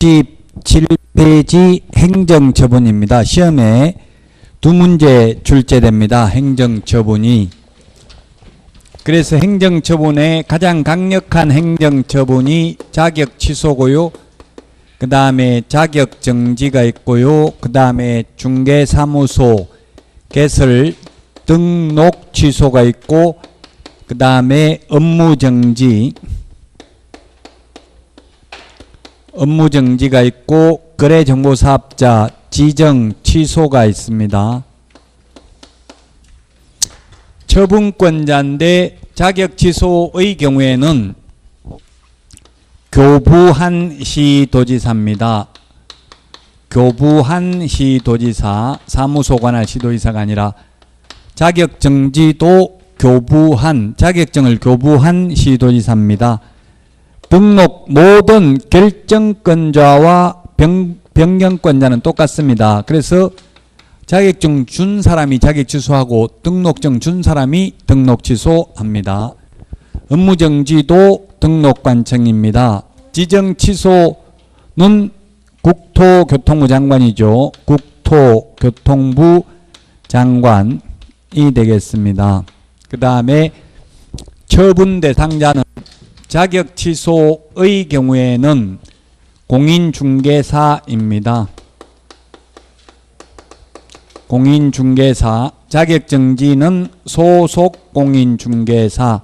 17페이지 행정처분입니다. 시험에 두 문제 출제됩니다. 행정처분이. 그래서 행정처분의 가장 강력한 행정처분이 자격 취소고요. 그 다음에 자격 정지가 있고요. 그 다음에 중개사무소 개설 등록 취소가 있고, 그 다음에 업무정지가 있고, 거래정보사업자 지정 취소가 있습니다. 처분권자인데 자격 취소의 경우에는 교부한 시도지사입니다. 교부한 시도지사, 사무소 관할 시도지사가 아니라 자격 정지도 교부한, 자격증을 교부한 시도지사입니다. 등록 모든 결정권자와 변경권자는 똑같습니다. 그래서 자격증 준 사람이 자격 취소하고 등록증 준 사람이 등록 취소합니다. 업무정지도 등록관청입니다. 지정 취소는 국토교통부 장관이죠. 국토교통부 장관이 되겠습니다. 그 다음에 처분 대상자는 자격 취소의 경우에는 공인중개사입니다. 공인중개사, 자격정지는 소속 공인중개사,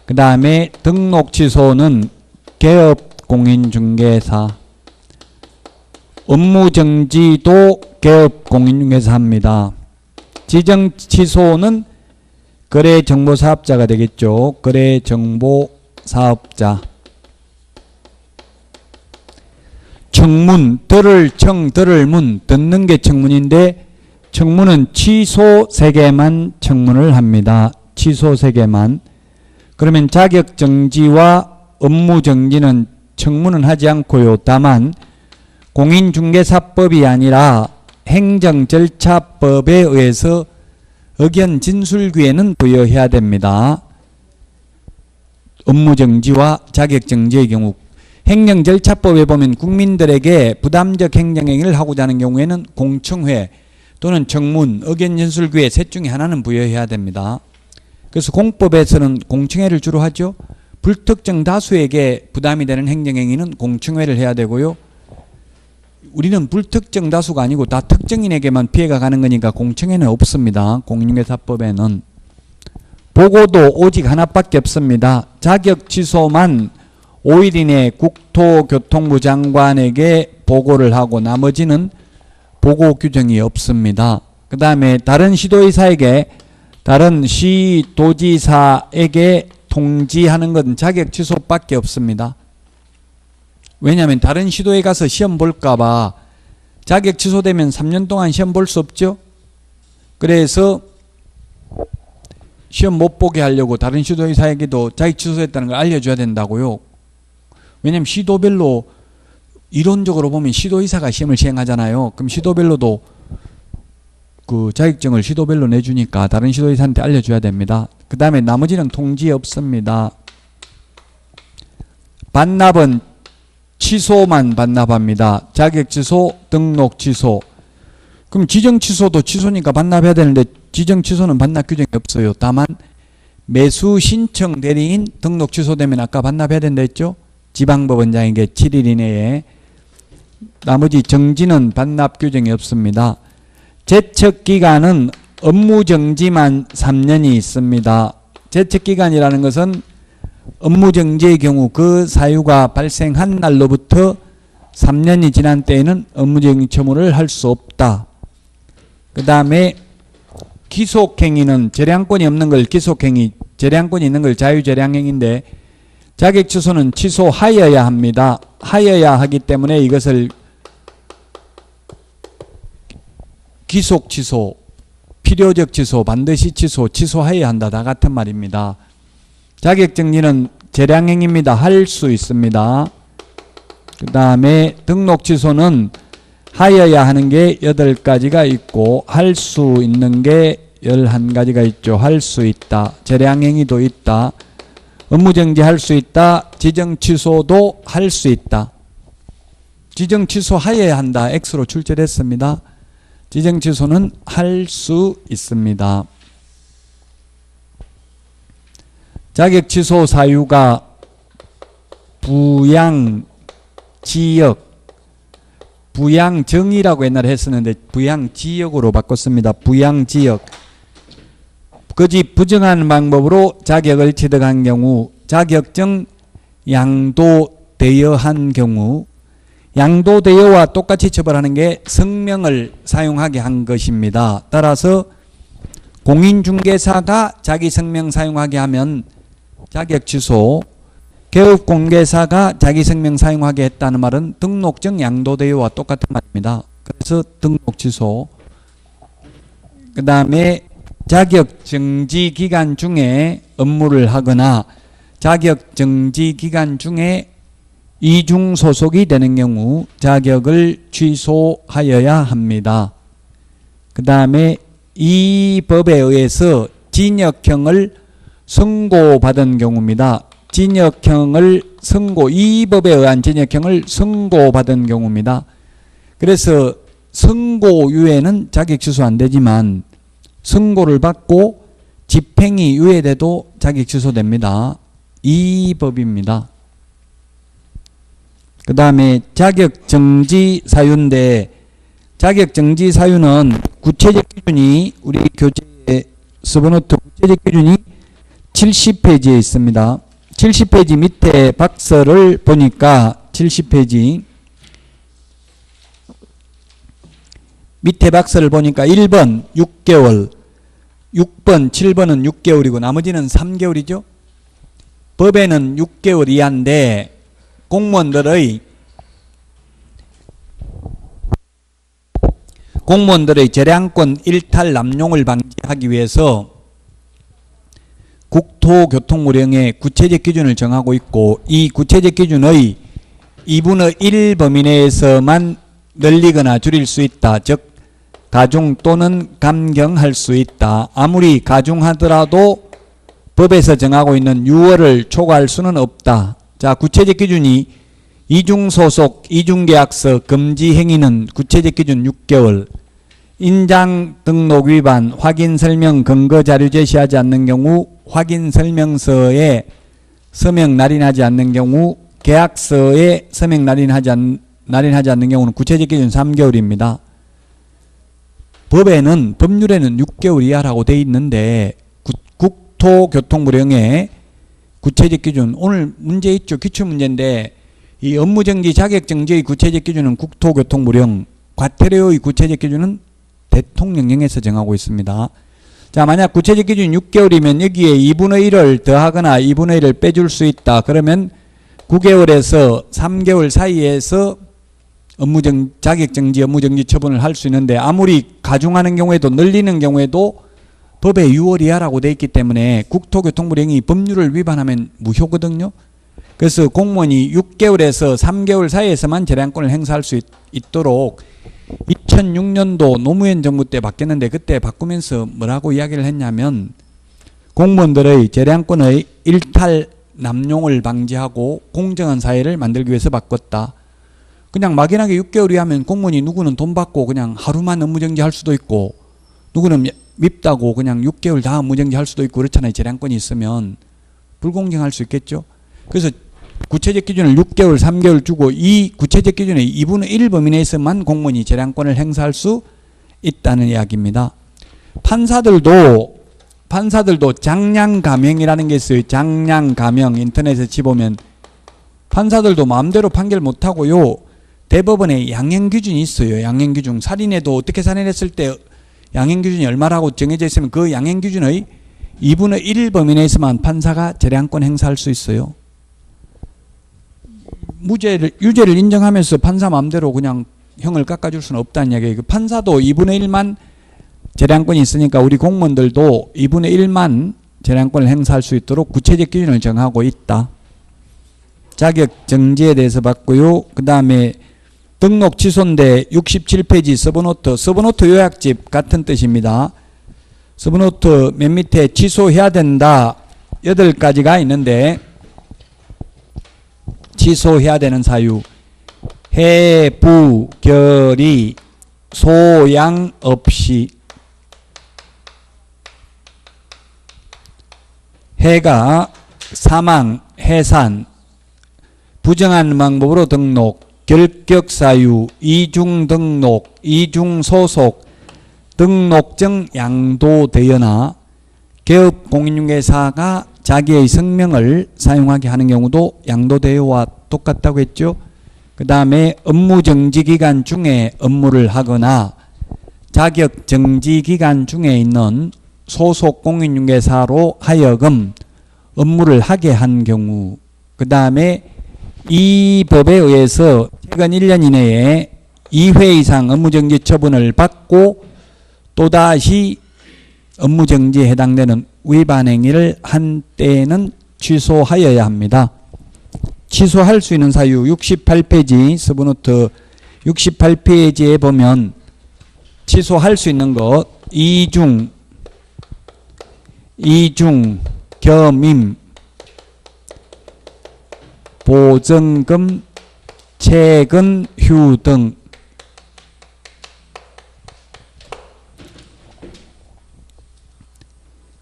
그 다음에 등록 취소는 개업 공인중개사, 업무정지도 개업 공인중개사입니다. 지정 취소는 거래정보사업자가 되겠죠. 거래정보사업자. 청문, 들을 청, 들을 문, 듣는 게 청문인데 청문은 취소 3개만 청문을 합니다. 취소 3개만. 그러면 자격정지와 업무정지는 청문은 하지 않고요. 다만 공인중개사법이 아니라 행정절차법에 의해서 의견 진술기회는 부여해야 됩니다. 업무정지와 자격정지의 경우 행정절차법에 보면 국민들에게 부담적 행정행위를 하고자 하는 경우에는 공청회 또는 청문, 의견 진술기회 셋 중에 하나는 부여해야 됩니다. 그래서 공법에서는 공청회를 주로 하죠. 불특정 다수에게 부담이 되는 행정행위는 공청회를 해야 되고요. 우리는 불특정 다수가 아니고 다 특정인에게만 피해가 가는 거니까 공청회는 없습니다. 공인중개사법에는. 보고도 오직 하나밖에 없습니다. 자격 취소만 5일 이내 국토교통부 장관에게 보고를 하고 나머지는 보고 규정이 없습니다. 그 다음에 다른 시도의사에게, 다른 시도지사에게 통지하는 것은 자격 취소밖에 없습니다. 왜냐하면 다른 시도에 가서 시험 볼까봐 자격 취소되면 3년 동안 시험 볼 수 없죠. 그래서 시험 못 보게 하려고 다른 시도의사에게도 자격 취소했다는 걸 알려줘야 된다고요. 왜냐하면 시도별로 이론적으로 보면 시도의사가 시험을 시행하잖아요. 그럼 시도별로도 그 자격증을 시도별로 내주니까 다른 시도의사한테 알려줘야 됩니다. 그 다음에 나머지는 통지 없습니다. 반납은 취소만 반납합니다. 자격 취소, 등록 취소. 그럼 지정 취소도 취소니까 반납해야 되는데 지정 취소는 반납 규정이 없어요. 다만 매수 신청 대리인 등록 취소되면 아까 반납해야 된다 했죠. 지방법원장에게 7일 이내에. 나머지 정지는 반납 규정이 없습니다. 제척기간은 업무정지만 3년이 있습니다. 제척기간이라는 것은 업무정지의 경우 그 사유가 발생한 날로부터 3년이 지난 때에는 업무정지 처분을 할 수 없다. 그 다음에 기속행위는 재량권이 없는 걸 기속행위, 재량권이 있는 걸 자유재량행위인데 자격 취소는 취소하여야 합니다. 하여야 하기 때문에 이것을 기속 취소, 필요적 취소, 반드시 취소, 취소하여야 한다. 다 같은 말입니다. 자격정지는 재량행위입니다. 할 수 있습니다. 그 다음에 등록 취소는 하여야 하는 게 8가지가 있고 할 수 있는 게 11가지가 있죠. 할 수 있다. 재량행위도 있다. 업무정지할 수 있다. 지정 취소도 할 수 있다. 지정 취소하여야 한다. X로 출제됐습니다. 지정 취소는 할 수 있습니다. 자격 취소 사유가 부양 지역, 부양 정의라고 옛날에 했었는데 부양 지역으로 바꿨습니다. 부양 지역. 거짓 부정하는 방법으로 자격을 취득한 경우, 자격증 양도되어한 경우, 양도되어와 똑같이 처벌하는 게 성명을 사용하게 한 것입니다. 따라서 공인중개사가 자기 성명 사용하게 하면 자격 취소, 개업공개사가 자기 성명 사용하게 했다는 말은 등록증 양도되어와 똑같은 말입니다. 그래서 등록 취소. 그 다음에 자격 정지 기간 중에 업무를 하거나 자격 정지 기간 중에 이중 소속이 되는 경우 자격을 취소하여야 합니다. 그 다음에 이 법에 의해서 징역형을 선고받은 경우입니다. 징역형을 이 법에 의한 징역형을 선고받은 경우입니다. 그래서 선고유예는 자격 취소 안 되지만 선고를 받고 집행이 유예돼도 자격 취소됩니다. 이 법입니다. 그 다음에 자격정지 사유인데 자격정지 사유는 구체적 기준이 우리 교재에 서브노트 구체적 기준이 70페이지에 있습니다. 70페이지 밑에 박스를 보니까 70페이지 밑에 박스를 보니까 1번 6개월, 6번, 7번은 6개월이고 나머지는 3개월이죠. 법에는 6개월 이하인데 공무원들의 재량권 일탈 남용을 방지하기 위해서 국토교통부령에 구체적 기준을 정하고 있고 이 구체적 기준의 2분의 1 범위 내에서만 늘리거나 줄일 수 있다. 즉 가중 또는 감경할 수 있다. 아무리 가중하더라도 법에서 정하고 있는 6월을 초과할 수는 없다. 자, 구체적 기준이 이중소속, 이중계약서 금지 행위는 구체적 기준 6개월, 인장 등록 위반, 확인 설명 근거 자료 제시하지 않는 경우, 확인 설명서에 서명 날인하지 않는 경우, 계약서에 서명 날인하지 않는 경우는 구체적 기준 3개월입니다. 법률에는 6개월 이하라고 되어 있는데 국토교통부령에 구체적 기준, 오늘 문제 있죠. 기출문제인데 이 업무정지 자격정지의 구체적 기준은 국토교통부령, 과태료의 구체적 기준은 대통령령에서 정하고 있습니다. 자, 만약 구체적 기준 6개월이면 여기에 2분의 1을 더하거나 2분의 1을 빼줄 수 있다. 그러면 9개월에서 3개월 사이에서 자격정지, 업무정지 처분을 할 수 있는데 아무리 가중하는 경우에도 늘리는 경우에도 법에 6월 이하라고 되어 있기 때문에 국토교통부령이 법률을 위반하면 무효거든요. 그래서 공무원이 6개월에서 3개월 사이에서만 재량권을 행사할 수 있도록 2006년도 노무현 정부 때 바뀌었는데 그때 바꾸면서 뭐라고 이야기를 했냐면 공무원들의 재량권의 일탈 남용을 방지하고 공정한 사회를 만들기 위해서 바꿨다. 그냥 막연하게 6개월이 하면 공무원이 누구는 돈 받고 그냥 하루만 업무정지 할 수도 있고 누구는 밉다고 그냥 6개월 다 업무정지 할 수도 있고 그렇잖아요. 재량권이 있으면 불공정할 수 있겠죠. 그래서 구체적 기준을 6개월, 3개월 주고 이 구체적 기준의 2분의 1 범위 내에서만 공무원이 재량권을 행사할 수 있다는 이야기입니다. 판사들도 장량감형이라는 게 있어요. 장량감형 인터넷에 치보면 판사들도 마음대로 판결 못하고요. 대법원에 양형기준이 있어요. 양형기준. 살인해도 어떻게 살인했을 때 양형기준이 얼마라고 정해져 있으면 그 양형기준의 2분의 1 범위 내에서만 판사가 재량권 행사할 수 있어요. 유죄를 인정하면서 판사 마음대로 그냥 형을 깎아줄 수는 없다는 이야기예요. 그 판사도 2분의 1만 재량권이 있으니까 우리 공무원들도 2분의 1만 재량권을 행사할 수 있도록 구체적 기준을 정하고 있다. 자격 정지에 대해서 봤고요. 그 다음에 등록 취소인데 67페이지 서브노트 요약집 같은 뜻입니다. 서브노트 맨 밑에 취소해야 된다 8가지가 있는데 취소해야 되는 사유 해부 결의 소양 없이. 해가 사망, 해산, 부정한 방법으로 등록, 결격사유, 이중등록, 이중소속, 등록증 양도되거나 개업공인중개사가 자기의 성명을 사용하게 하는 경우도 양도대여와 똑같다고 했죠. 그 다음에 업무정지기간 중에 업무를 하거나 자격정지기간 중에 있는 소속공인중개사로 하여금 업무를 하게 한 경우, 그 다음에 이 법에 의해서 최근 1년 이내에 2회 이상 업무정지 처분을 받고 또다시 업무정지에 해당되는 위반 행위를 한 때에는 취소하여야 합니다. 취소할 수 있는 사유 68페이지 서브노트 68페이지에 보면 취소할 수 있는 것 이중 겸임 보증금 채근휴 등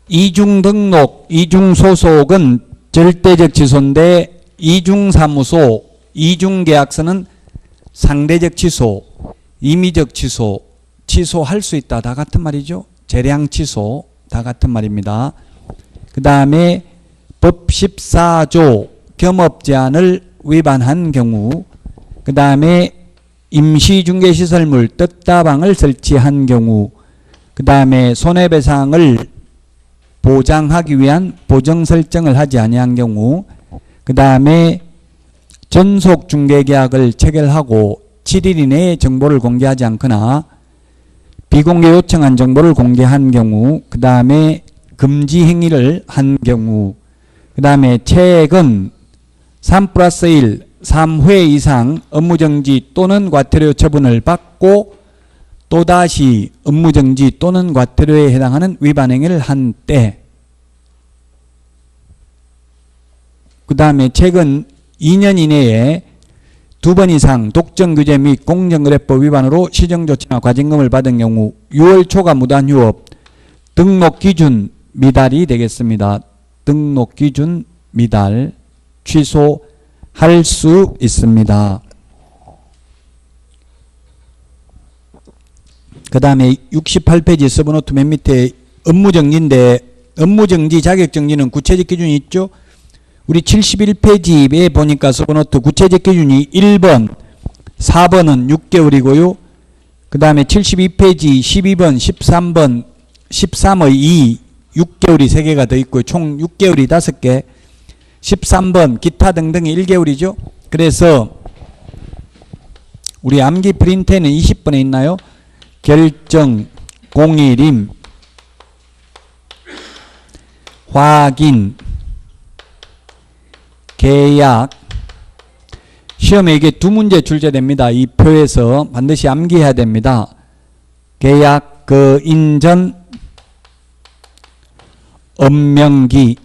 이중등록, 이중소속은 절대적 취소인데 이중사무소, 이중계약서는 상대적 취소, 임의적 취소, 취소할 수 있다. 다 같은 말이죠. 재량 취소 다 같은 말입니다. 그 다음에 법 14조 겸업제한을 위반한 경우, 그 다음에 임시중개시설물 뜻다방을 설치한 경우, 그 다음에 손해배상을 보장하기 위한 보정 설정을 하지 아니한 경우, 그 다음에 전속중개계약을 체결하고 7일 이내에 정보를 공개하지 않거나 비공개 요청한 정보를 공개한 경우, 그 다음에 금지 행위를 한 경우, 그 다음에 최근 3+1, 3회 이상 업무정지 또는 과태료 처분을 받고 또다시 업무정지 또는 과태료에 해당하는 위반 행위를 한 때, 그 다음에 최근 2년 이내에 2번 이상 독점규제 및 공정거래법 위반으로 시정조치나 과징금을 받은 경우 6월 초과 무단휴업, 등록기준 미달이 되겠습니다. 등록기준 미달 취소할 수 있습니다. 그 다음에 68페이지 서브노트 맨 밑에 업무정지인데 업무정지 자격정지는 구체적 기준이 있죠. 우리 71페이지에 보니까 서브노트 구체적 기준이 1번, 4번은 6개월이고요. 그 다음에 72페이지 12번, 13번, 13의 2, 6개월이 3개가 더 있고요. 총 6개월이 5개. 13번 기타 등등이 1개월이죠. 그래서 우리 암기 프린트에는 20번에 있나요? 결정, 공일임, 확인, 계약. 시험에 이게 2문제 출제됩니다. 이 표에서 반드시 암기해야 됩니다. 계약, 인전, 업명기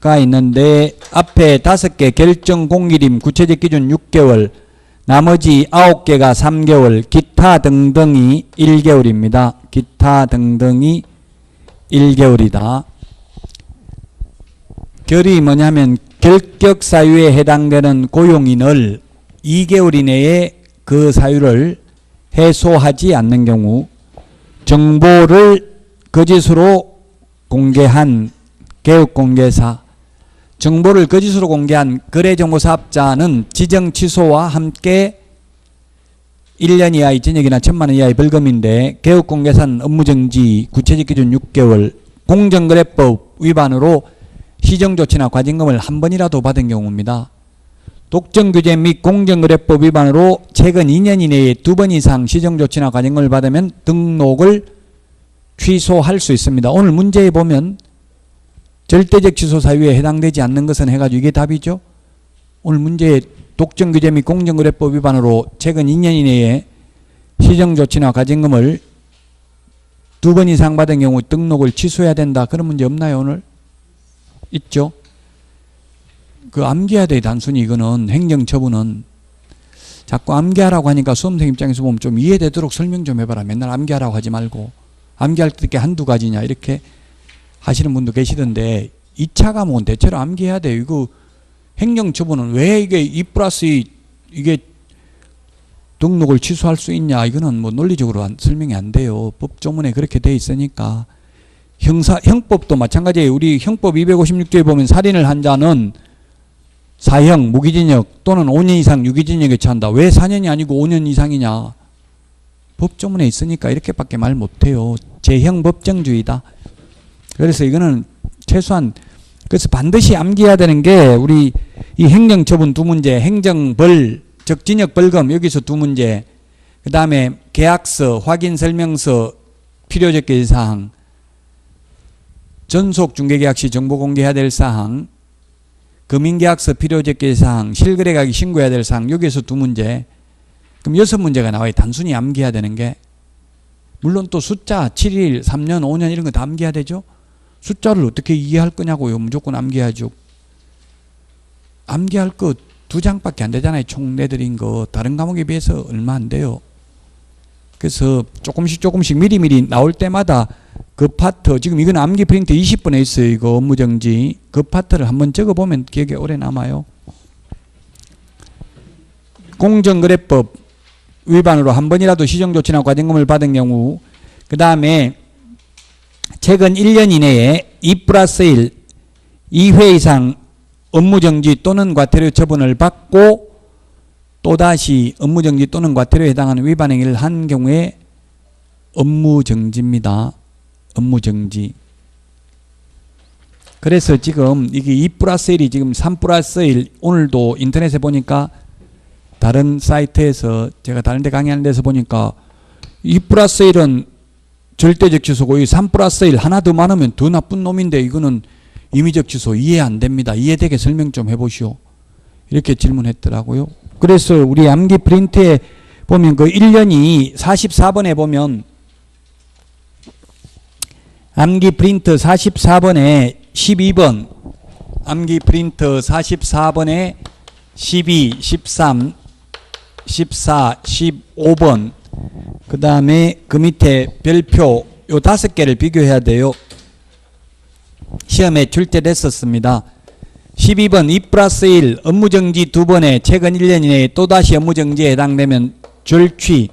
가 있는데 앞에 5개 결정 공일임 구체적 기준 6개월, 나머지 9개가 3개월, 기타 등등이 1개월입니다. 기타 등등이 1개월이다. 결이 뭐냐면 결격 사유에 해당되는 고용인을 2개월 이내에 그 사유를 해소하지 않는 경우, 정보를 거짓으로 공개한 개업공개사, 정보를 거짓으로 공개한 거래정보사업자는 지정 취소와 함께 1년 이하의 징역이나 1,000만 원 이하의 벌금인데, 개업공개사는 업무정지 구체적 기준 6개월, 공정거래법 위반으로 시정조치나 과징금을 한 번이라도 받은 경우입니다. 독점규제 및 공정거래법 위반으로 최근 2년 이내에 2번 이상 시정조치나 과징금을 받으면 등록을 취소할 수 있습니다. 오늘 문제에 보면 절대적 취소 사유에 해당되지 않는 것은 해가지고 이게 답이죠. 오늘 문제에 독점규제 및 공정거래법 위반으로 최근 2년 이내에 시정조치나 과징금을 2번 이상 받은 경우 등록을 취소해야 된다. 그런 문제 없나요 오늘? 있죠. 그 암기해야 돼. 단순히 이거는 행정처분은. 자꾸 암기하라고 하니까 수험생 입장에서 보면 좀 이해되도록 설명 좀 해봐라. 맨날 암기하라고 하지 말고. 암기할 때 한두 가지냐 이렇게 하시는 분도 계시던데 2차 과목은 대체로 암기해야 돼요. 이거 행정처분은 왜 이게 2+2 이게 등록을 취소할 수 있냐, 이거는 뭐 논리적으로 설명이 안 돼요. 법조문에 그렇게 돼 있으니까. 형법도 마찬가지예요. 우리 형법 256조에 보면 살인을 한 자는 사형, 무기징역 또는 5년 이상 유기징역에 처한다. 왜 4년이 아니고 5년 이상이냐? 법조문에 있으니까 이렇게밖에 말 못해요. 제형 법정주의다. 그래서 이거는 최소한, 그래서 반드시 암기해야 되는 게 우리 이 행정처분 두 문제, 행정벌 즉 징역 벌금 여기서 두 문제, 그 다음에 계약서, 확인설명서, 필요적개사항, 전속중개계약 시 정보 공개해야 될 사항, 금융계약서 필요적개사항, 실거래가격 신고해야 될 사항, 여기에서 두 문제. 그럼 6문제가 나와요. 단순히 암기해야 되는 게. 물론 또 숫자 7일, 3년, 5년 이런 거 다 암기해야 되죠. 숫자를 어떻게 이해할 거냐고요. 무조건 암기해야죠. 암기할 거 2장밖에 안 되잖아요. 총 내드린 거. 다른 과목에 비해서 얼마 안 돼요. 그래서 조금씩 미리미리 나올 때마다 그 파트, 지금 이건 암기 프린트 20분에 있어요. 이거 업무정지. 그 파트를 한번 적어보면 기억에 오래 남아요. 공정거래법 위반으로 한 번이라도 시정조치나 과징금을 받은 경우, 그 다음에 최근 1년 이내에 2+1, 2회 이상 업무정지 또는 과태료 처분을 받고 또다시 업무정지 또는 과태료에 해당하는 위반 행위를 한 경우에 업무정지입니다. 업무정지. 그래서 지금 이게 2+1이 지금 3+1, 오늘도 인터넷에 보니까 다른 사이트에서 제가 다른 데 강의하는 데서 보니까 2+1은 절대적 취소고 이 3+1 하나 더 많으면 더 나쁜 놈인데 이거는 임의적 취소 이해 안 됩니다. 이해되게 설명 좀 해보시오. 이렇게 질문했더라고요. 그래서 우리 암기 프린트에 보면 그 1년이 44번에 보면 암기 프린트 44번에 12번, 암기 프린트 44번에 12, 13, 14, 15번, 그 다음에 그 밑에 별표 요 5개를 비교해야 돼요. 시험에 출제됐었습니다. 12번 2+1 업무정지 2번에 최근 1년 이내에 또다시 업무정지에 해당되면 절취.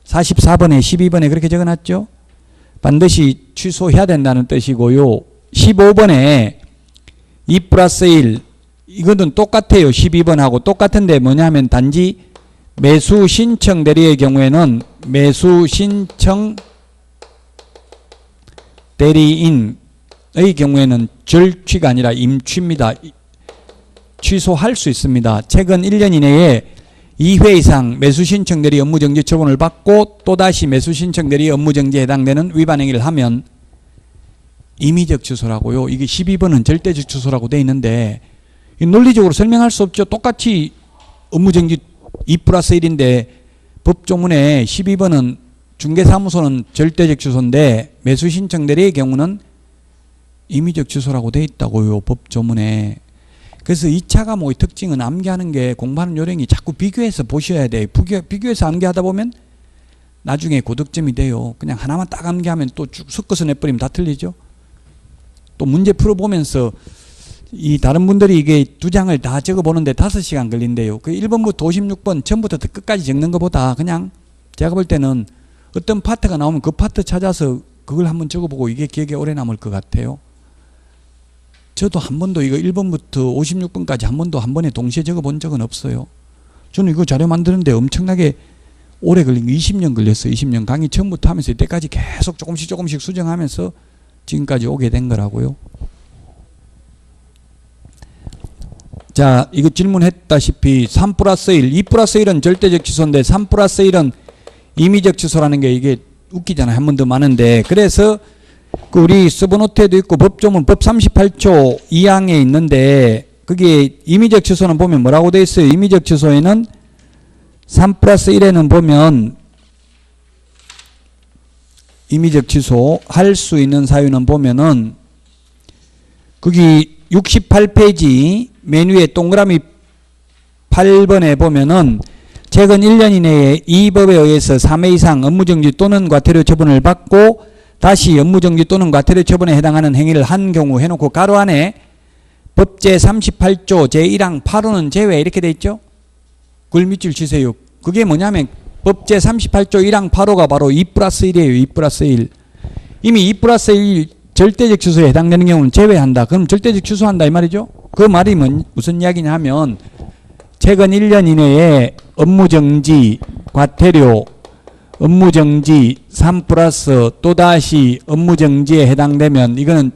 44번에 12번에 그렇게 적어놨죠. 반드시 취소해야 된다는 뜻이고요. 15번에 2+1 이거는 똑같아요. 12번하고 똑같은데 뭐냐면 단지 매수 신청 대리의 경우에는 매수 신청 대리인의 경우에는 절취가 아니라 임취입니다. 취소할 수 있습니다. 최근 1년 이내에 2회 이상 매수신청 대리 업무정지 처분을 받고 또다시 매수신청 대리 업무정지에 해당되는 위반 행위를 하면 임의적 취소라고요. 이게 12번은 절대적 취소라고 돼 있는데 논리적으로 설명할 수 없죠. 똑같이 업무정지 2+1인데 법조문에 12번은 중개사무소는 절대적 취소인데 매수신청 대리의 경우는 임의적 취소라고 돼 있다고요. 법조문에. 그래서 2차 과목의 특징은 암기하는 게 공부하는 요령이 자꾸 비교해서 보셔야 돼요. 비교해서 암기하다 보면 나중에 고득점이 돼요. 그냥 하나만 딱 암기하면 또 쭉 섞어서 내버리면 다 틀리죠. 또 문제 풀어보면서 이 다른 분들이 이게 2장을 다 적어보는데 5시간 걸린대요. 그 1번부터 56번 처음부터 끝까지 적는 것보다 그냥 제가 볼 때는 어떤 파트가 나오면 그 파트 찾아서 그걸 한번 적어보고 이게 기억에 오래 남을 것 같아요. 저도 한 번도 이거 1번부터 56번까지 한 번도 한 번에 동시에 적어본 적은 없어요. 저는 이거 자료 만드는데 엄청나게 오래 걸린 거 20년 걸렸어요. 20년 강의 처음부터 하면서 이때까지 계속 조금씩 수정하면서 지금까지 오게 된 거라고요. 자, 이거 질문했다시피 3+1, 2+1은 절대적 취소인데 3+1은 임의적 취소라는 게 이게 웃기잖아요. 한 번 더 많은데. 그래서 그 우리 서브노트에도 있고 법조문 법 38조 2항에 있는데 거기에 임의적 취소는 보면 뭐라고 돼 있어요? 임의적 취소에는 3+1에는 보면 임의적 취소 할 수 있는 사유는 보면은 거기 68페이지 맨 위에 동그라미 8번에 보면은 최근 1년 이내에 이 법에 의해서 3회 이상 업무정지 또는 과태료 처분을 받고 다시 업무정지 또는 과태료 처분에 해당하는 행위를 한 경우 해놓고 가로 안에 법제 38조 제1항 8호는 제외 이렇게 돼 있죠. 그걸 밑줄 치세요. 그게 뭐냐면 법제 38조 1항 8호가 바로 2 플러스 1이에요. 2 플러스 1. 이미 2 플러스 1 절대적 취소에 해당되는 경우는 제외한다. 그럼 절대적 취소한다 이 말이죠. 그 말이 무슨 이야기냐 하면 최근 1년 이내에 업무정지, 과태료, 업무정지 3 플러스 또다시 업무정지에 해당되면 이거는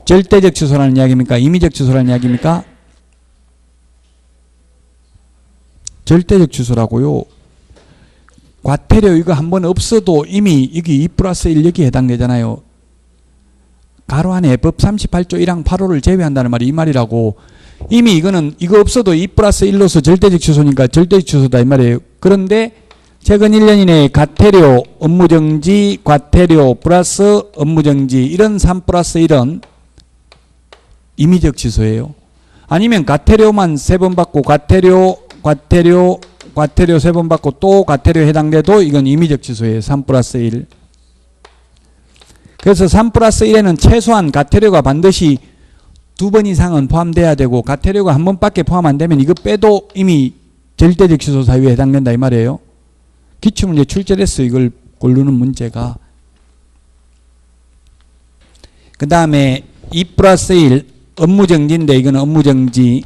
절대적 취소라는 이야기입니까? 임의적 취소라는 이야기입니까? 절대적 취소라고요. 과태료 이거 한번 없어도 이미 여기 2 플러스 1 여기에 해당되잖아요. 가로 안에 법 38조 1항 8호를 제외한다는 말이 이 말이라고. 이미 이거는 이거 없어도 2 플러스 1로서 절대적 취소니까 절대적 취소다 이 말이에요. 그런데 최근 1년 이내에 과태료, 업무정지, 과태료 플러스 업무정지 이런 3 플러스 1은 임의적 취소예요. 아니면 과태료만 3번 받고 과태료 3번 받고 또 과태료에 해당돼도 이건 임의적 취소예요. 3 플러스 1. 그래서 3 플러스 1에는 최소한 과태료가 반드시 2번 이상은 포함돼야 되고 과태료가 한 번밖에 포함 안 되면 이거 빼도 이미 절대적 취소 사유에 해당된다 이 말이에요. 기출문제 출제됐어. 이걸 고르는 문제가. 그 다음에 2 플러스 1 업무정지인데 이거는 업무정지.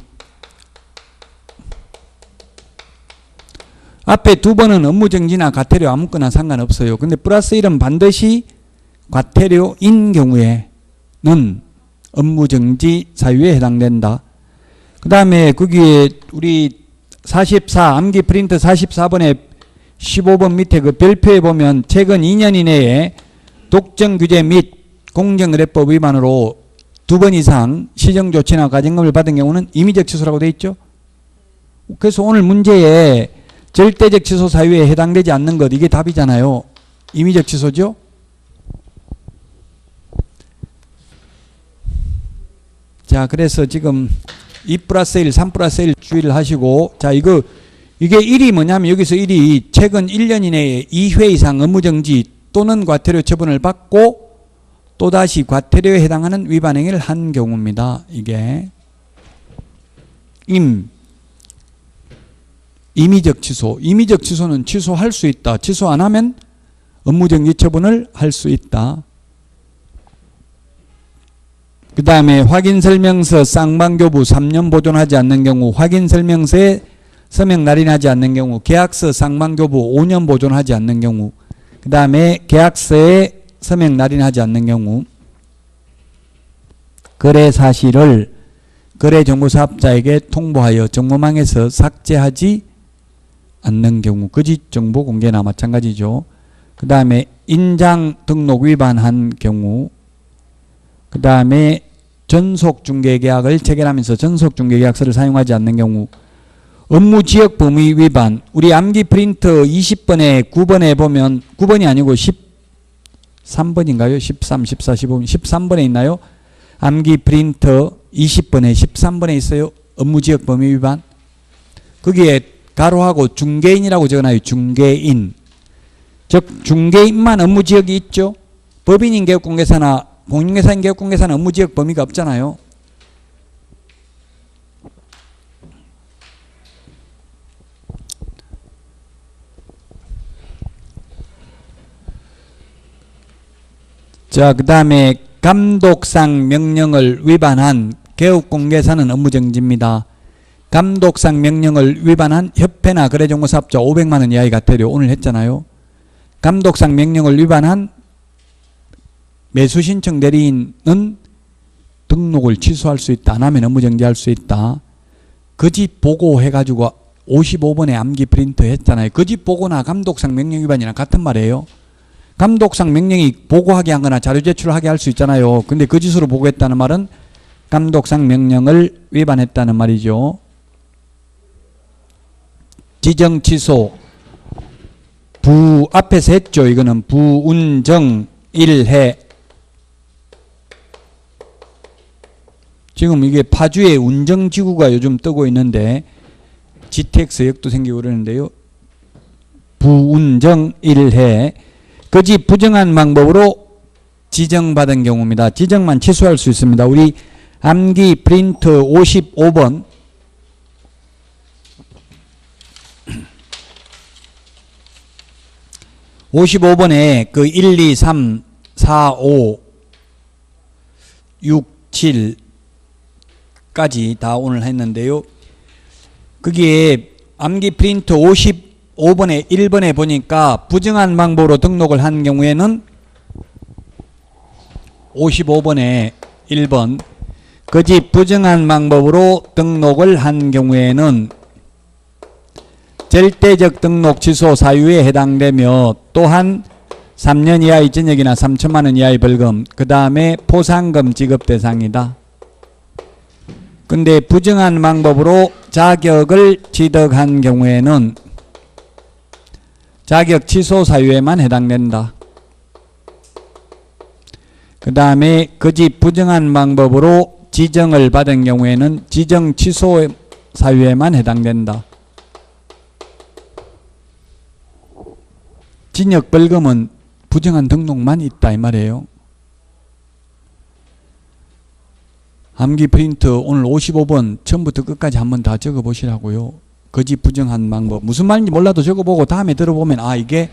앞에 2번은 업무정지나 과태료 아무거나 상관없어요. 근데 플러스 1은 반드시 과태료인 경우에는 업무정지 사유에 해당된다. 그 다음에 거기에 우리 44 암기 프린트 44번에 15번 밑에 그 별표에 보면 최근 2년 이내에 독점규제 및 공정거래법 위반으로 2번 이상 시정조치나 가정금을 받은 경우는 임의적 취소라고 되어 있죠. 그래서 오늘 문제에 절대적 취소 사유에 해당되지 않는 것 이게 답이잖아요. 임의적 취소죠. 자, 그래서 지금 2 플러스 1, 3 플러스 1 주의를 하시고, 자, 이게 1이 뭐냐면 여기서 1이 최근 1년 이내에 2회 이상 업무정지 또는 과태료 처분을 받고 또다시 과태료에 해당하는 위반 행위를 한 경우입니다. 이게 임의적 취소. 임의적 취소는 취소할 수 있다. 취소 안 하면 업무정지 처분을 할 수 있다. 그 다음에 확인설명서 쌍방교부 3년 보존하지 않는 경우, 확인설명서에 서명 날인하지 않는 경우, 계약서 쌍방교부 5년 보존하지 않는 경우, 그 다음에 계약서에 서명 날인하지 않는 경우, 거래 사실을 거래정보사업자에게 통보하여 정보망에서 삭제하지 않는 경우, 거짓정보 공개나 마찬가지죠. 그 다음에 인장 등록 위반한 경우, 그 다음에 전속중개계약을 체결하면서 전속중개계약서를 사용하지 않는 경우, 업무지역 범위 위반. 우리 암기 프린트 20번에 9번에 보면 9번이 아니고 13번인가요? 13, 14, 15, 13번에 있나요? 암기 프린트 20번에 13번에 있어요. 업무지역 범위 위반. 거기에 가로하고 중개인이라고 적어놔요. 중개인. 즉 중개인만 업무지역이 있죠. 법인인 개업공개사나 공인중개사인 개업공개사는 업무지역 범위가 없잖아요. 자, 그 다음에 감독상 명령을 위반한 개업공개사는 업무정지입니다. 감독상 명령을 위반한 협회나 거래정보사업자 500만원 이하의 과태료 오늘 했잖아요. 감독상 명령을 위반한 매수신청 대리인은 등록을 취소할 수 있다. 안 하면 업무정지할 수 있다. 거짓 보고해가지고 55번에 암기 프린트 했잖아요. 거짓 보고나 감독상 명령 위반이랑 같은 말이에요. 감독상 명령이 보고하게 하거나 자료 제출하게 할 수 있잖아요. 근데 거짓으로 보고했다는 말은 감독상 명령을 위반했다는 말이죠. 지정 취소 앞에서 했죠. 이거는 부운정 1회 지금 이게 파주에 운정지구가 요즘 뜨고 있는데 GTX역도 생기고 그러는데요. 부운정 1회 거짓 부정한 방법으로 지정받은 경우입니다. 지정만 취소할 수 있습니다. 우리 암기 프린트 55번 55번에 그 1, 2, 3, 4, 5, 6, 7까지 다 오늘 했는데요. 거기에 암기 프린트 55번에 1번에 보니까 부정한 방법으로 등록을 한 경우에는 55번에 1번 거짓 부정한 방법으로 등록을 한 경우에는 절대적 등록 취소 사유에 해당되며 또한 3년 이하의 징역이나 3천만 원 이하의 벌금, 그 다음에 포상금 지급 대상이다. 근데 부정한 방법으로 자격을 취득한 경우에는 자격 취소 사유에만 해당된다. 그 다음에 거짓 부정한 방법으로 지정을 받은 경우에는 지정 취소 사유에만 해당된다. 징역 벌금은 부정한 등록만 있다 이 말이에요. 암기 프린트 오늘 55번 처음부터 끝까지 한번 다 적어 보시라고요. 거짓 부정한 방법 무슨 말인지 몰라도 적어보고 다음에 들어보면 아 이게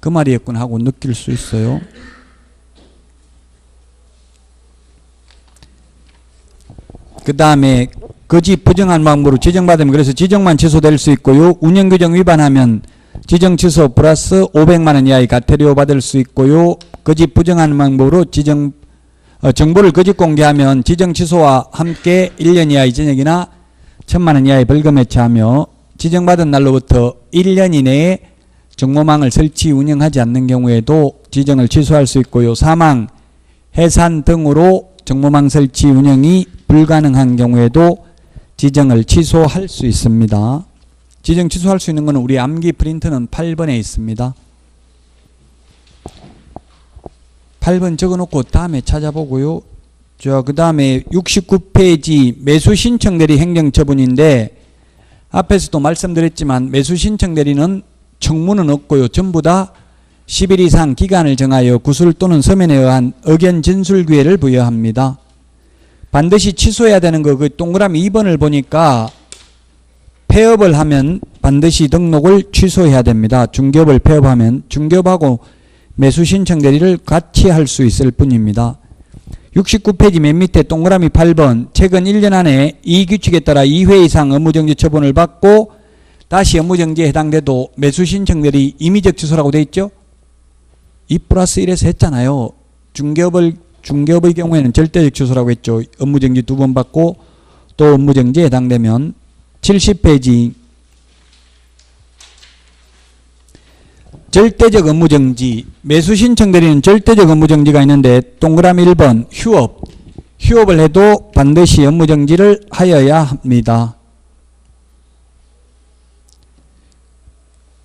그 말이었구나 하고 느낄 수 있어요. 그 다음에 거짓 부정한 방법으로 지정받으면 그래서 지정만 취소될 수 있고요. 운영규정 위반하면 지정 취소 플러스 500만 원 이하의 과태료 받을 수 있고요. 거짓 부정한 방법으로 정보를 거짓 공개하면 지정 취소와 함께 1년 이하의 징역이나 1,000만 원 이하의 벌금에 처하며 지정받은 날로부터 1년 이내에 정보망을 설치 운영하지 않는 경우에도 지정을 취소할 수 있고요. 사망, 해산 등으로 정보망 설치 운영이 불가능한 경우에도 지정을 취소할 수 있습니다. 지정 취소할 수 있는 것은 우리 암기 프린트는 8번에 있습니다. 8번 적어놓고 다음에 찾아보고요. 그 다음에 69페이지 매수신청 대리 행정처분인데 앞에서도 말씀드렸지만 매수신청 대리는 청문은 없고요. 전부 다 10일 이상 기간을 정하여 구술 또는 서면에 의한 의견 진술 기회를 부여합니다. 반드시 취소해야 되는 거 그 동그라미 2번을 보니까 폐업을 하면 반드시 등록을 취소해야 됩니다. 중개업을 폐업하면 중개업하고 매수신청 대리를 같이 할 수 있을 뿐입니다. 69페이지 맨 밑에 동그라미 8번 최근 1년 안에 이 규칙에 따라 2회 이상 업무정지 처분을 받고 다시 업무정지에 해당돼도 매수신청 대리 임의적 취소라고 되어 있죠. 2+1에서 했잖아요. 중개업의 경우에는 절대적 취소라고 했죠. 업무정지 2번 받고 또 업무정지에 해당되면 70페이지 절대적 업무정지 매수신청 대리는 절대적 업무정지가 있는데 동그라미 1번 휴업을 해도 반드시 업무정지를 하여야 합니다.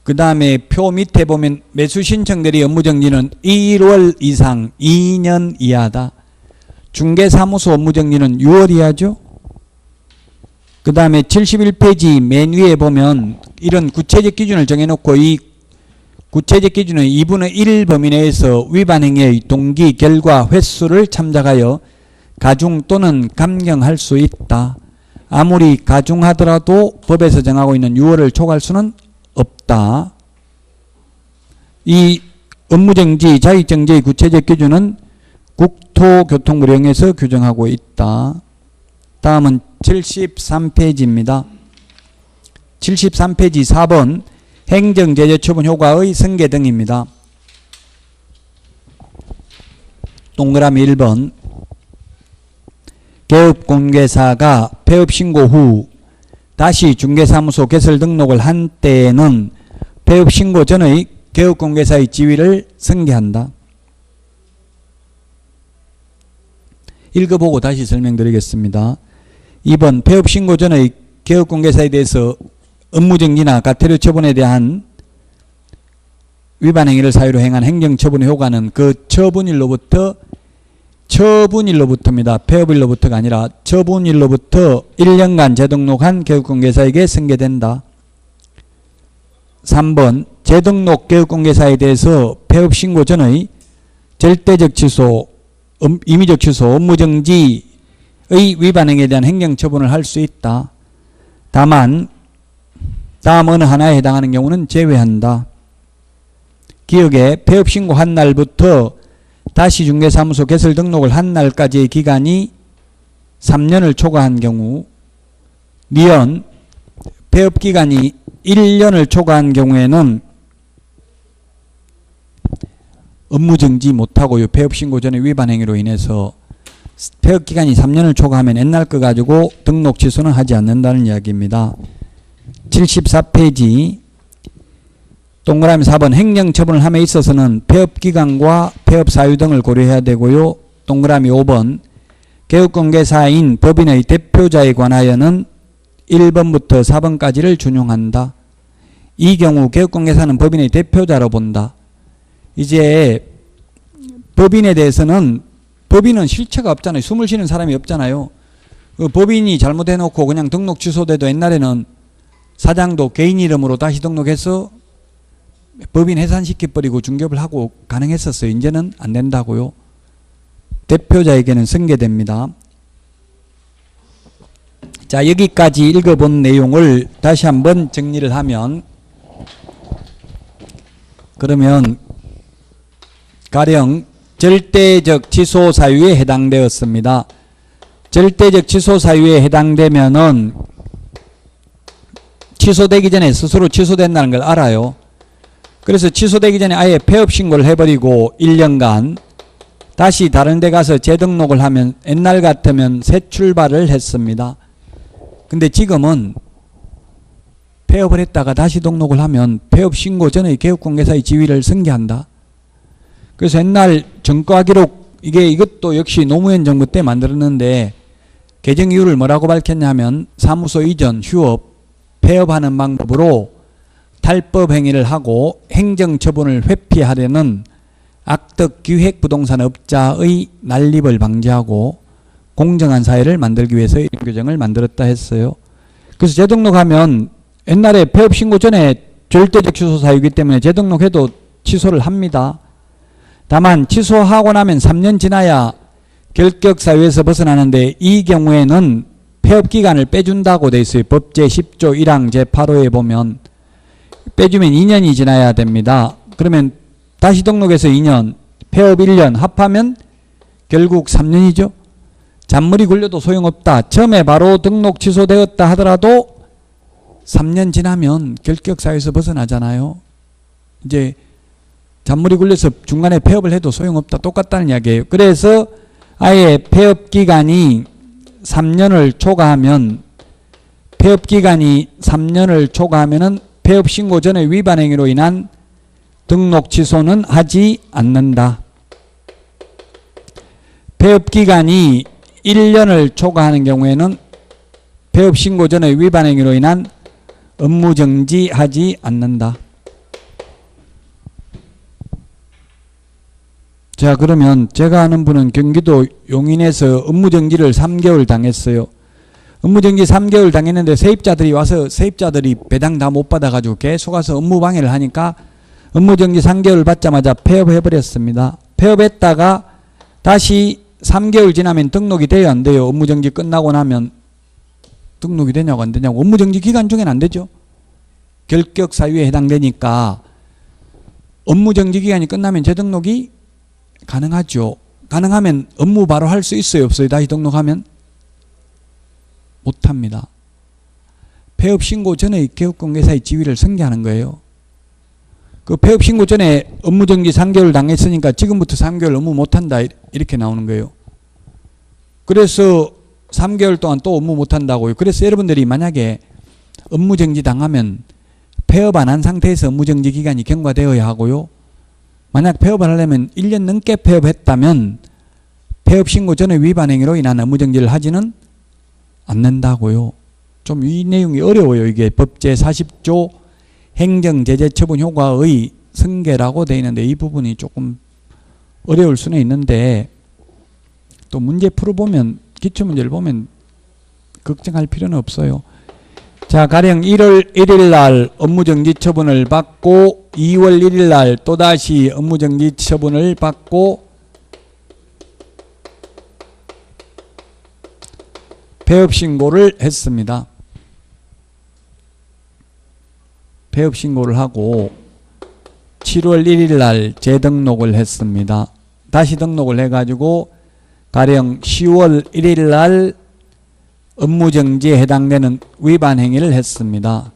그 다음에 표 밑에 보면 매수신청 대리 업무정지는 1월 이상 2년 이하다. 중개사무소 업무정지는 6월 이하죠. 그 다음에 71페이지 맨 위에 보면 이런 구체적 기준을 정해놓고 이 구체적 기준은 2분의 1 범위 내에서 위반 행위의 동기, 결과, 횟수를 참작하여 가중 또는 감경할 수 있다. 아무리 가중하더라도 법에서 정하고 있는 6월을 초과할 수는 없다. 이 업무정지, 자격정지의 구체적 기준은 국토교통부령에서 규정하고 있다. 다음은 73페이지입니다. 73페이지 4번 행정제재처분 효과의 승계 등입니다. 동그라미 1번 개업공개사가 폐업신고 후 다시 중개사무소 개설 등록을 한 때에는 폐업신고 전의 개업공개사의 지위를 승계한다. 읽어보고 다시 설명드리겠습니다. 2번 폐업신고 전의 개업공개사에 대해서 업무정지나 과태료 처분에 대한 위반 행위를 사유로 행한 행정처분의 효과는 그 처분일로부터 처분일로부터입니다. 폐업일로부터가 아니라 처분일로부터 1년간 재등록한 교육공개사에게 승계된다. 3번 재등록 교육공개사에 대해서 폐업신고 전의 절대적 취소, 임의적 취소, 업무정지의 위반 행위에 대한 행정처분을 할 수 있다. 다만 다음 어느 하나에 해당하는 경우는 제외한다. 기억에 폐업신고 한 날부터 다시 중개사무소 개설 등록을 한 날까지의 기간이 3년을 초과한 경우, 니은 폐업기간이 1년을 초과한 경우에는 업무정지 못하고요. 폐업신고 전에 위반 행위로 인해서 폐업기간이 3년을 초과하면 옛날 거 가지고 등록 취소는 하지 않는다는 이야기입니다. 74페이지 동그라미 4번 행정처분을 함에 있어서는 폐업기간과 폐업사유 등을 고려해야 되고요. 동그라미 5번 교육공개사인 법인의 대표자에 관하여는 1번부터 4번까지를 준용한다. 이 경우 교육공개사는 법인의 대표자로 본다. 이제 법인에 대해서는 법인은 실체가 없잖아요. 숨을 쉬는 사람이 없잖아요. 그 법인이 잘못해놓고 그냥 등록 취소돼도 옛날에는 사장도 개인 이름으로 다시 등록해서 법인 해산시켜버리고 중개업을 하고 가능했었어요. 이제는 안 된다고요. 대표자에게는 승계됩니다. 자, 여기까지 읽어본 내용을 다시 한번 정리를 하면, 그러면 가령 절대적 취소 사유에 해당되었습니다. 절대적 취소 사유에 해당되면은 취소되기 전에 스스로 취소된다는 걸 알아요. 그래서 취소되기 전에 아예 폐업 신고를 해버리고 1년간 다시 다른 데 가서 재등록을 하면 옛날 같으면 새 출발을 했습니다. 근데 지금은 폐업을 했다가 다시 등록을 하면 폐업 신고 전에 교육공개사의 지위를 승계한다. 그래서 옛날 전과기록, 이것도 역시 노무현 정부 때 만들었는데 개정 이유를 뭐라고 밝혔냐면 사무소 이전, 휴업, 폐업하는 방법으로 탈법 행위를 하고 행정처분을 회피하려는 악덕 기획부동산업자의 난립을 방지하고 공정한 사회를 만들기 위해서 이런 규정을 만들었다 했어요. 그래서 재등록하면 옛날에 폐업 신고 전에 절대적 취소 사유이기 때문에 재등록해도 취소를 합니다. 다만 취소하고 나면 3년 지나야 결격 사유에서 벗어나는데 이 경우에는 폐업 기간을 빼준다고 돼 있어요. 법 제10조 1항 제8호에 보면 빼주면 2년이 지나야 됩니다. 그러면 다시 등록해서 2년, 폐업 1년 합하면 결국 3년이죠. 잔머리 굴려도 소용없다. 처음에 바로 등록 취소되었다 하더라도 3년 지나면 결격 사유에서 벗어나잖아요. 이제 잔머리 굴려서 중간에 폐업을 해도 소용없다. 똑같다는 이야기예요. 그래서 아예 폐업 기간이 3년을 초과하면 폐업 신고 전에 위반 행위로 인한 등록 취소는 하지 않는다. 폐업 기간이 1년을 초과하는 경우에는 폐업 신고 전에 위반 행위로 인한 업무 정지하지 않는다. 자, 그러면 제가 아는 분은 경기도 용인에서 업무정지를 3개월 당했어요. 업무정지 3개월 당했는데 세입자들이 와서 세입자들이 배당 다 못 받아가지고 계속 와서 업무방해를 하니까 업무정지 3개월 받자마자 폐업해버렸습니다. 폐업했다가 다시 3개월 지나면 등록이 돼요, 안 돼요? 업무정지 끝나고 나면 등록이 되냐고 안 되냐고. 업무정지 기간 중에는 안 되죠. 결격 사유에 해당되니까 업무정지 기간이 끝나면 재등록이 가능하죠. 가능하면 업무 바로 할 수 있어요, 없어요? 다시 등록하면? 못합니다. 폐업 신고 전에 교육공개사의 지위를 승계하는 거예요. 그 폐업 신고 전에 업무정지 3개월 당했으니까 지금부터 3개월 업무 못한다 이렇게 나오는 거예요. 그래서 3개월 동안 또 업무 못한다고요. 그래서 여러분들이 만약에 업무정지 당하면 폐업 안 한 상태에서 업무정지 기간이 경과되어야 하고요. 만약 폐업을 하려면 1년 넘게 폐업했다면 폐업 신고 전에 위반 행위로 인한 업무정지를 하지는 않는다고요. 좀 이 내용이 어려워요. 이게 법 제40조 행정제재처분 효과의 승계라고 되어 있는데 이 부분이 조금 어려울 수는 있는데 또 문제 풀어보면 기출문제를 보면 걱정할 필요는 없어요. 자, 가령 1월 1일 날 업무정지 처분을 받고 2월 1일 날 또다시 업무정지 처분을 받고 폐업신고를 했습니다. 폐업신고를 하고 7월 1일 날 재등록을 했습니다. 다시 등록을 해가지고 가령 10월 1일 날 업무정지에 해당되는 위반 행위를 했습니다.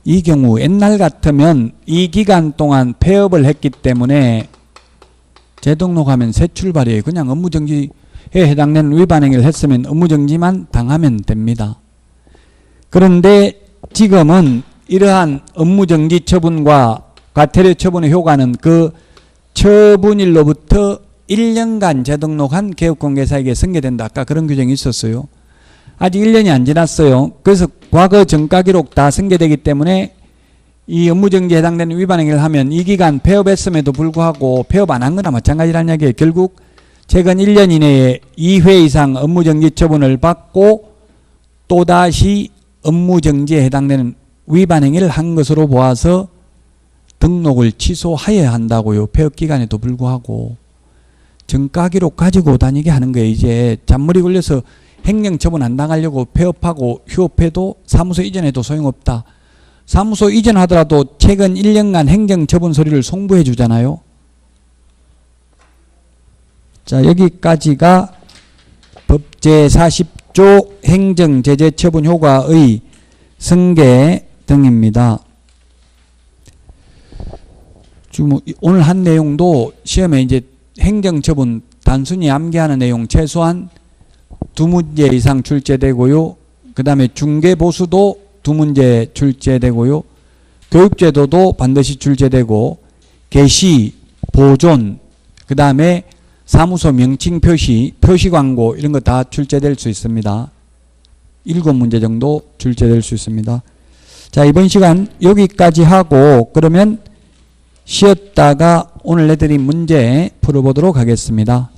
이 경우 옛날 같으면 이 기간 동안 폐업을 했기 때문에 재등록하면 새 출발이에요. 그냥 업무정지에 해당되는 위반 행위를 했으면 업무정지만 당하면 됩니다. 그런데 지금은 이러한 업무정지 처분과 과태료 처분의 효과는 그 처분일로부터 1년간 재등록한 개업공개사에게 승계된다. 아까 그런 규정이 있었어요. 아직 1년이 안 지났어요. 그래서 과거 전가기록 다 승계되기 때문에 이 업무정지에 해당되는 위반 행위를 하면 이 기간 폐업했음에도 불구하고 폐업 안 한 거나 마찬가지라는 이야기예요. 결국 최근 1년 이내에 2회 이상 업무정지 처분을 받고 또다시 업무정지에 해당되는 위반 행위를 한 것으로 보아서 등록을 취소하여야 한다고요. 폐업 기간에도 불구하고. 전가기록 가지고 다니게 하는 거예요. 이제 잔머리 걸려서 행정처분 안 당하려고 폐업하고 휴업해도 사무소 이전해도 소용없다. 사무소 이전하더라도 최근 1년간 행정처분 서류를 송부해 주잖아요. 자, 여기까지가 법 제40조 행정제재처분 효과의 승계 등입니다. 지금 오늘 한 내용도 시험에 이제 행정처분 단순히 암기하는 내용 최소한 2문제 이상 출제되고요. 그 다음에 중개보수도 2문제 출제되고요. 교육제도도 반드시 출제되고 게시, 보존, 그 다음에 사무소 명칭 표시, 표시광고 이런 거 다 출제될 수 있습니다. 7문제 정도 출제될 수 있습니다. 자, 이번 시간 여기까지 하고 그러면 쉬었다가 오늘 내드린 문제 풀어보도록 하겠습니다.